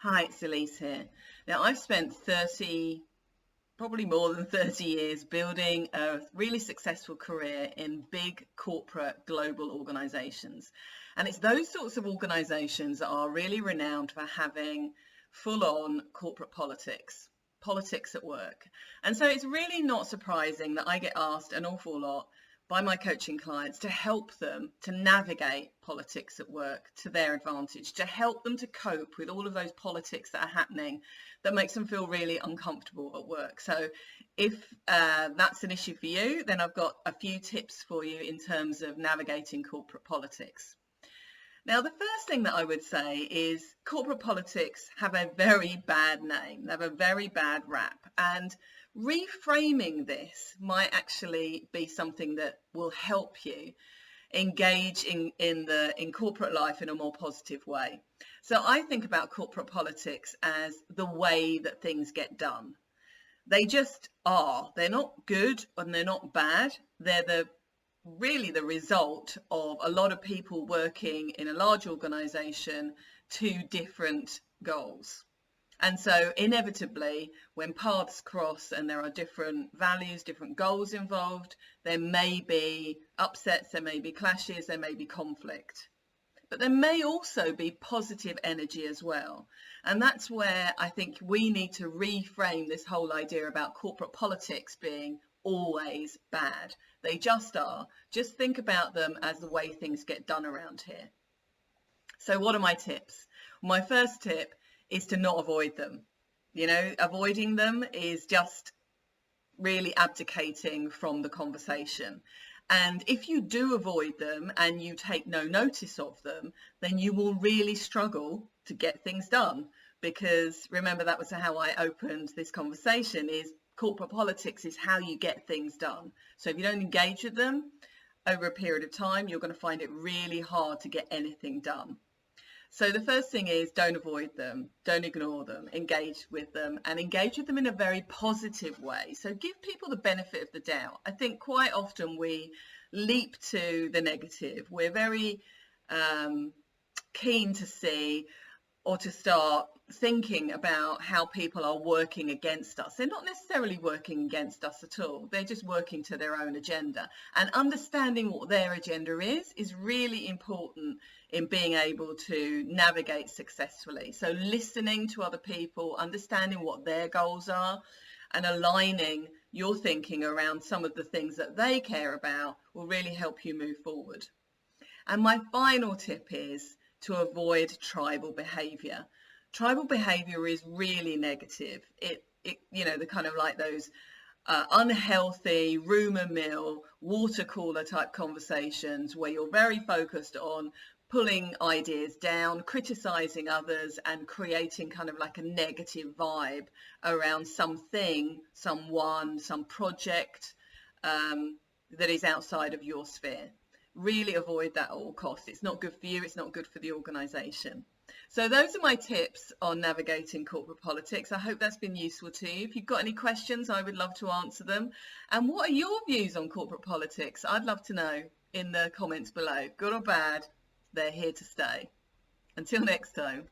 Hi, it's Elise here. Now, I've spent probably more than 30 years building a really successful career in big corporate global organizations. And it's those sorts of organizations that are really renowned for having full-on corporate politics at work. And so it's really not surprising that I get asked an awful lot by my coaching clients to help them to navigate politics at work to their advantage, to help them to cope with all of those politics that are happening that makes them feel really uncomfortable at work. So if that's an issue for you, then I've got a few tips for you in terms of navigating corporate politics. Now, the first thing that I would say is corporate politics have a very bad name. They have a very bad rap. And reframing this might actually be something that will help you engage in corporate life in a more positive way. So I think about corporate politics as the way that things get done. They just are. They're not good and they're not bad. They're really the result of a lot of people working in a large organization to different goals. And so inevitably, when paths cross and there are different values, different goals involved, there may be upsets, there may be clashes, there may be conflict. But there may also be positive energy as well. And that's where I think we need to reframe this whole idea about corporate politics being always bad. They just are. Just think about them as the way things get done around here. So what are my tips? My first tip is to not avoid them. Avoiding them is just really abdicating from the conversation. And if you do avoid them and you take no notice of them, then you will really struggle to get things done. Because remember, that was how I opened this conversation, is corporate politics is how you get things done. So if you don't engage with them over a period of time, you're going to find it really hard to get anything done. So the first thing is don't avoid them, don't ignore them, engage with them, and engage with them in a very positive way. So give people the benefit of the doubt. I think quite often we leap to the negative. We're very keen to see or to start thinking about how people are working against us. They're not necessarily working against us at all. They're just working to their own agenda. And understanding what their agenda is really important in being able to navigate successfully. So listening to other people, understanding what their goals are, and aligning your thinking around some of the things that they care about will really help you move forward. And my final tip is to avoid tribal behaviour. Tribal behaviour is really negative. The kind of like those unhealthy rumour mill, water cooler type conversations where you're very focused on pulling ideas down, criticising others, and creating kind of like a negative vibe around something, someone, some project that is outside of your sphere. Really avoid that at all costs. It's not good for you. It's not good for the organisation. So those are my tips on navigating corporate politics. I hope that's been useful to you. If you've got any questions, I would love to answer them. And what are your views on corporate politics? I'd love to know in the comments below. Good or bad, they're here to stay. Until next time.